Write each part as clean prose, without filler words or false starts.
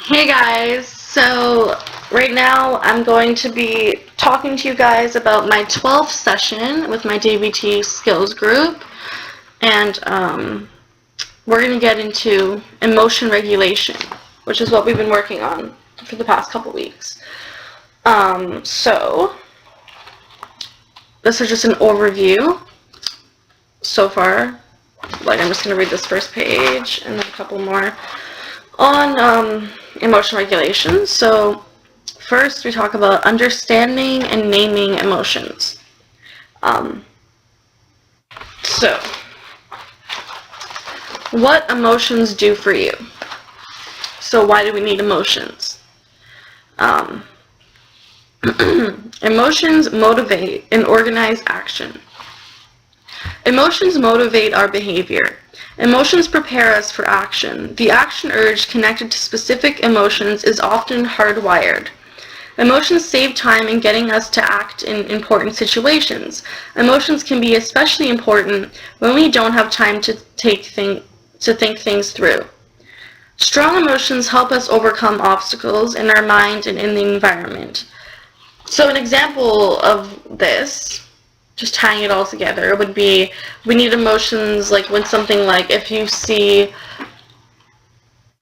Hey guys, so right now I'm going to be talking to you guys about my 12th session with my DBT skills group, and we're going to get into emotion regulation, which is what we've been working on for the past couple weeks. So this is just an overview so far. Like, I'm just going to read this first page and then a couple more on emotion regulation. So first we talk about understanding and naming emotions. So what emotions do for you? So why do we need emotions? Emotions motivate and organize action. Emotions motivate our behavior. Emotions prepare us for action. The action urge connected to specific emotions is often hardwired. Emotions save time in getting us to act in important situations. Emotions can be especially important when we don't have time to think things through. Strong emotions help us overcome obstacles in our mind and in the environment. So an example of this, just tying it all together, would be we need emotions like when something like if you see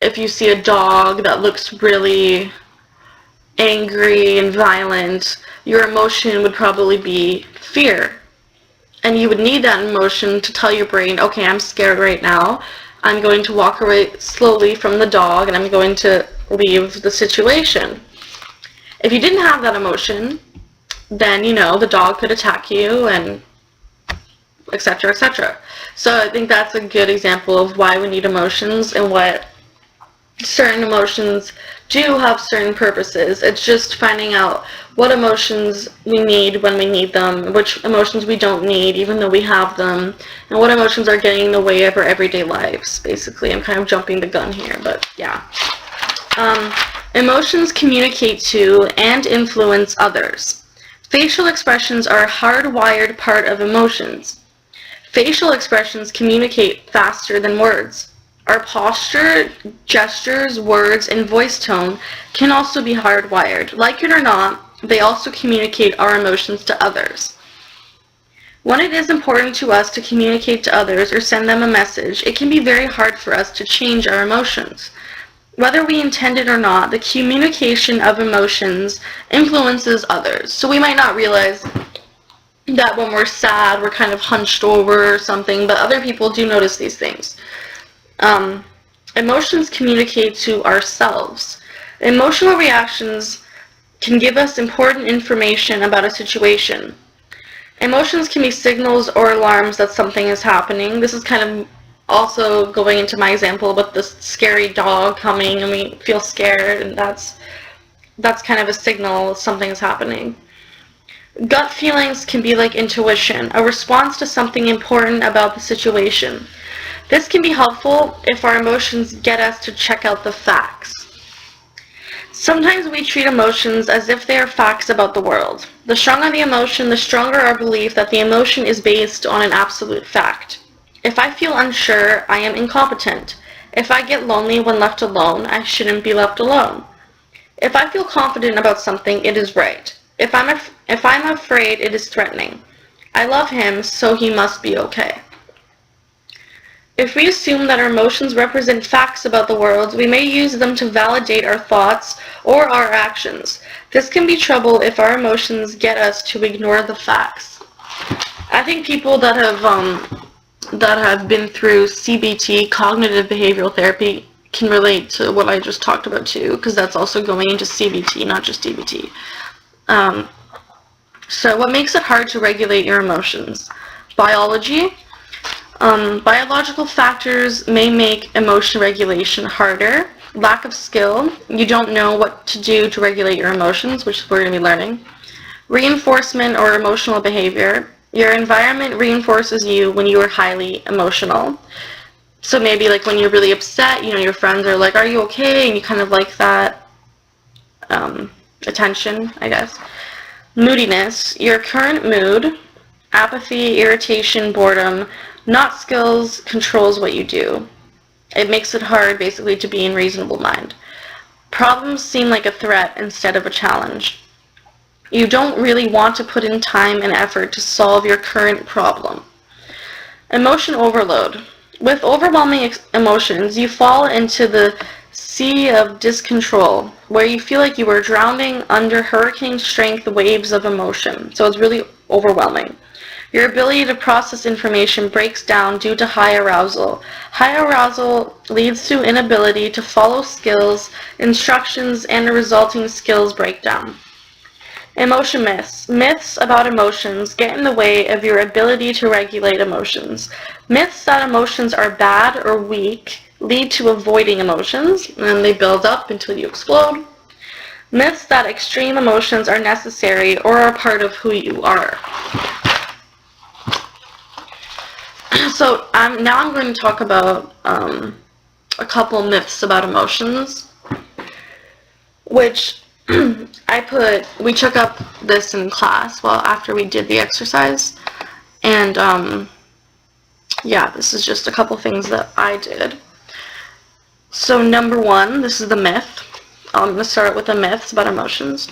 a dog that looks really angry and violent, your emotion would probably be fear. And you would need that emotion to tell your brain, okay, I'm scared right now. I'm going to walk away slowly from the dog and I'm going to leave the situation. If you didn't have that emotion, then, the dog could attack you and etc., etc. So I think that's a good example of why we need emotions and what certain emotions do have certain purposes. It's just finding out what emotions we need when we need them, which emotions we don't need even though we have them, and what emotions are getting in the way of our everyday lives, basically. I'm kind of jumping the gun here, but yeah. Emotions communicate to and influence others. Facial expressions are a hardwired part of emotions. Facial expressions communicate faster than words. Our posture, gestures, words, and voice tone can also be hardwired. Like it or not, they also communicate our emotions to others. When it is important to us to communicate to others or send them a message, it can be very hard for us to change our emotions. Whether we intend it or not, the communication of emotions influences others. So we might not realize that when we're sad, we're kind of hunched over or something, but other people do notice these things. Emotions communicate to ourselves. Emotional reactions can give us important information about a situation. Emotions can be signals or alarms that something is happening. This is kind of also going into my example with the scary dog coming and we feel scared, and that's kind of a signal something is happening. Gut feelings can be like intuition, a response to something important about the situation. This can be helpful if our emotions get us to check out the facts. Sometimes we treat emotions as if they are facts about the world. The stronger the emotion, the stronger our belief that the emotion is based on an absolute fact. If I feel unsure, I am incompetent. If I get lonely when left alone, I shouldn't be left alone. If I feel confident about something, it is right. If I'm afraid, it is threatening. I love him, so he must be okay. If we assume that our emotions represent facts about the world, we may use them to validate our thoughts or our actions. This can be trouble if our emotions get us to ignore the facts. I think people that have been through CBT, cognitive behavioral therapy, can relate to what I just talked about too, because that's also going into CBT, not just DBT. So what makes it hard to regulate your emotions? Biology. Biological factors may make emotion regulation harder. Lack of skill. You don't know what to do to regulate your emotions, which we're going to be learning. Reinforcement or emotional behavior. Your environment reinforces you when you are highly emotional. So maybe like when you're really upset, your friends are like, are you okay? And you kind of like that attention, I guess. Moodiness. Your current mood. Apathy, irritation, boredom. Not skills controls what you do. It makes it hard, basically, to be in reasonable mind. Problems seem like a threat instead of a challenge. You don't really want to put in time and effort to solve your current problem. Emotion overload. With overwhelming emotions, you fall into the sea of discontrol, where you feel like you are drowning under hurricane-strength waves of emotion. So it's really overwhelming. Your ability to process information breaks down due to high arousal. High arousal leads to inability to follow skills, instructions, and a resulting skills breakdown. Emotion myths. Myths about emotions get in the way of your ability to regulate emotions. Myths that emotions are bad or weak lead to avoiding emotions, and they build up until you explode. Myths that extreme emotions are necessary or are part of who you are. So now I'm going to talk about a couple myths about emotions, which we took up this in class, after we did the exercise, and yeah, this is just a couple things that I did. So number one, this is the myth. I'm going to start with the myths about emotions.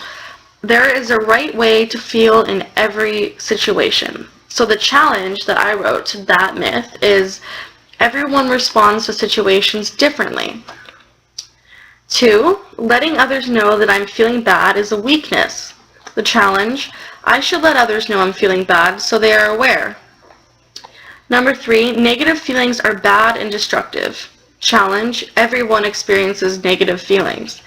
There is a right way to feel in every situation. So the challenge that I wrote to that myth is everyone responds to situations differently. 2, letting others know that I'm feeling bad is a weakness. The challenge, I should let others know I'm feeling bad so they are aware. Number 3, negative feelings are bad and destructive. Challenge, everyone experiences negative feelings.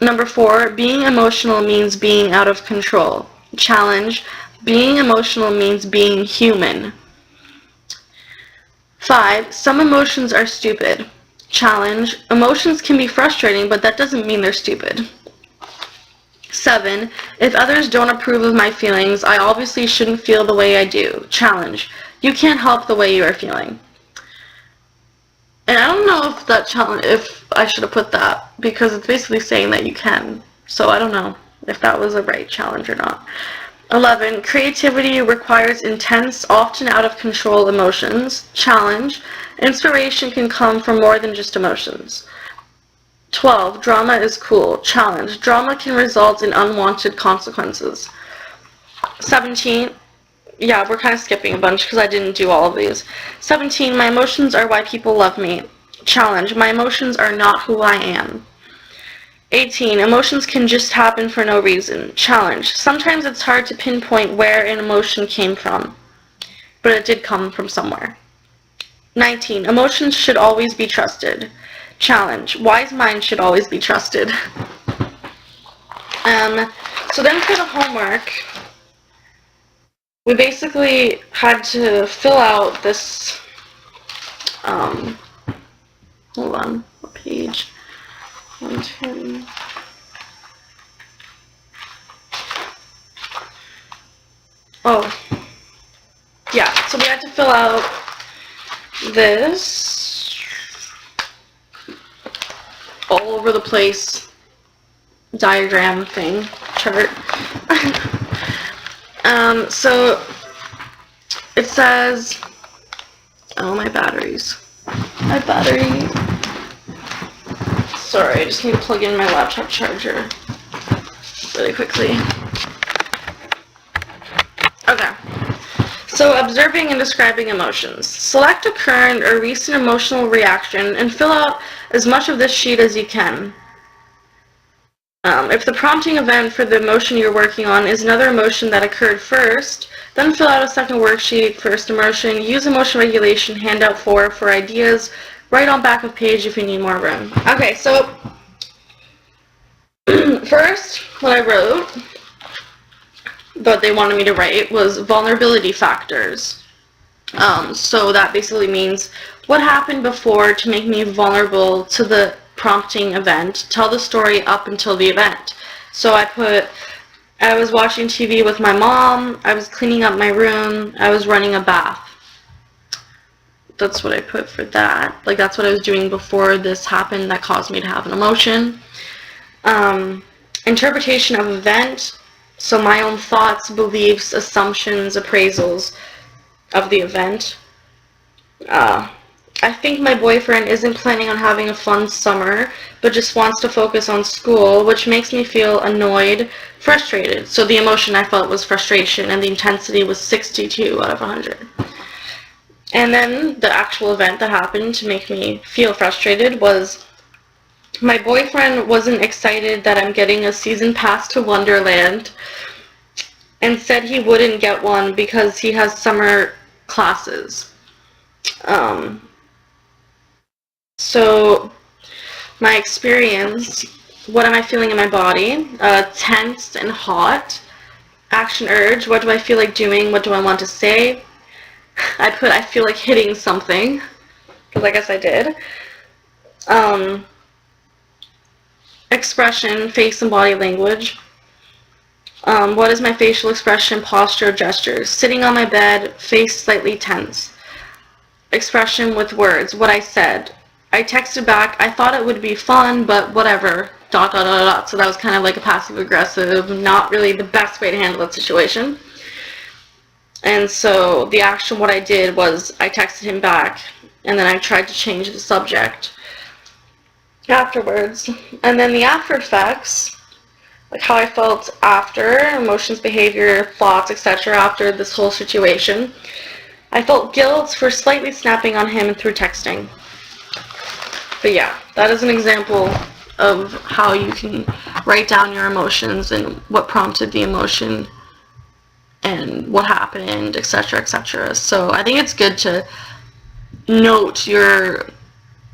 Number 4, being emotional means being out of control. Challenge, being emotional means being human. 5, some emotions are stupid. Challenge, emotions can be frustrating, but that doesn't mean they're stupid. 7, if others don't approve of my feelings, I obviously shouldn't feel the way I do. Challenge, you can't help the way you are feeling. And I don't know if I should have put that, because it's basically saying that you can. So I don't know if that was a right challenge or not. 11, creativity requires intense, often out of control emotions. Challenge, inspiration can come from more than just emotions. 12, drama is cool. Challenge, drama can result in unwanted consequences. 17, yeah, we're kind of skipping a bunch because I didn't do all of these. 17, my emotions are why people love me. Challenge, my emotions are not who I am. 18, emotions can just happen for no reason. Challenge, sometimes it's hard to pinpoint where an emotion came from, but it did come from somewhere. 19, emotions should always be trusted. Challenge, wise minds should always be trusted. So then for the homework, we basically had to fill out this, hold on, what page? 110. Oh, yeah, so we had to fill out this all over the place diagram thing, chart. So it says, oh, my batteries. My battery. Sorry, I just need to plug in my laptop charger really quickly. Okay. So observing and describing emotions. Select a current or recent emotional reaction and fill out as much of this sheet as you can. If the prompting event for the emotion you're working on is another emotion that occurred first, then fill out a second worksheet, first emotion, use emotion regulation, handout 4 for ideas, write on back of page if you need more room. Okay, so first, what I wrote, what they wanted me to write, was vulnerability factors. So that basically means what happened before to make me vulnerable to the prompting event. Tell the story up until the event. So I was watching TV with my mom, I was cleaning up my room, I was running a bath. That's what I put for that. Like, that's what I was doing before this happened that caused me to have an emotion. Interpretation of event. So my own thoughts, beliefs, assumptions, appraisals of the event. I think my boyfriend isn't planning on having a fun summer, but just wants to focus on school, which makes me feel annoyed, frustrated. So the emotion I felt was frustration, and the intensity was 62 out of 100. And then the actual event that happened to make me feel frustrated was my boyfriend wasn't excited that I'm getting a season pass to Wonderland and said he wouldn't get one because he has summer classes. So my experience, what am I feeling in my body? Tense and hot. Action urge, what do I feel like doing? What do I want to say? I feel like hitting something, because I guess I did. Expression, face and body language. What is my facial expression, posture, gestures? Sitting on my bed, face slightly tense. Expression with words, what I said. I texted back, I thought it would be fun, but whatever, ... So that was kind of like a passive-aggressive, not really the best way to handle that situation. And so the action, what I did was I texted him back, and then I tried to change the subject afterwards. And then the after effects, like how I felt after, emotions, behavior, thoughts, etc. after this whole situation. I felt guilt for slightly snapping on him through texting. But yeah, that is an example of how you can write down your emotions and what prompted the emotion and what happened, etc., etc. So I think it's good to note your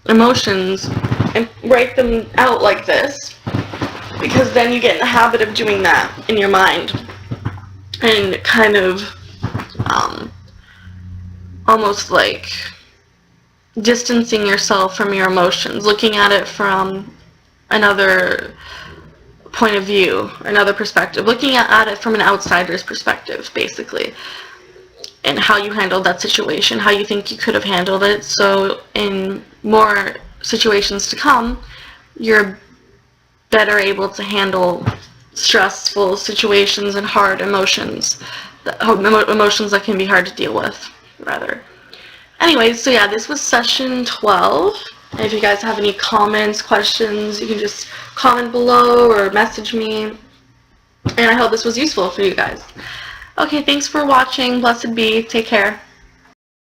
emotions and write them out like this, because then you get in the habit of doing that in your mind and kind of almost like distancing yourself from your emotions, looking at it from another point of view, another perspective, looking at it from an outsider's perspective, basically, and how you handled that situation, how you think you could have handled it, so in more situations to come, you're better able to handle stressful situations and hard emotions, emotions that can be hard to deal with, rather. Anyways, so yeah, this was session 12. And if you guys have any comments, questions, you can just comment below or message me. And I hope this was useful for you guys. Okay, thanks for watching. Blessed be. Take care.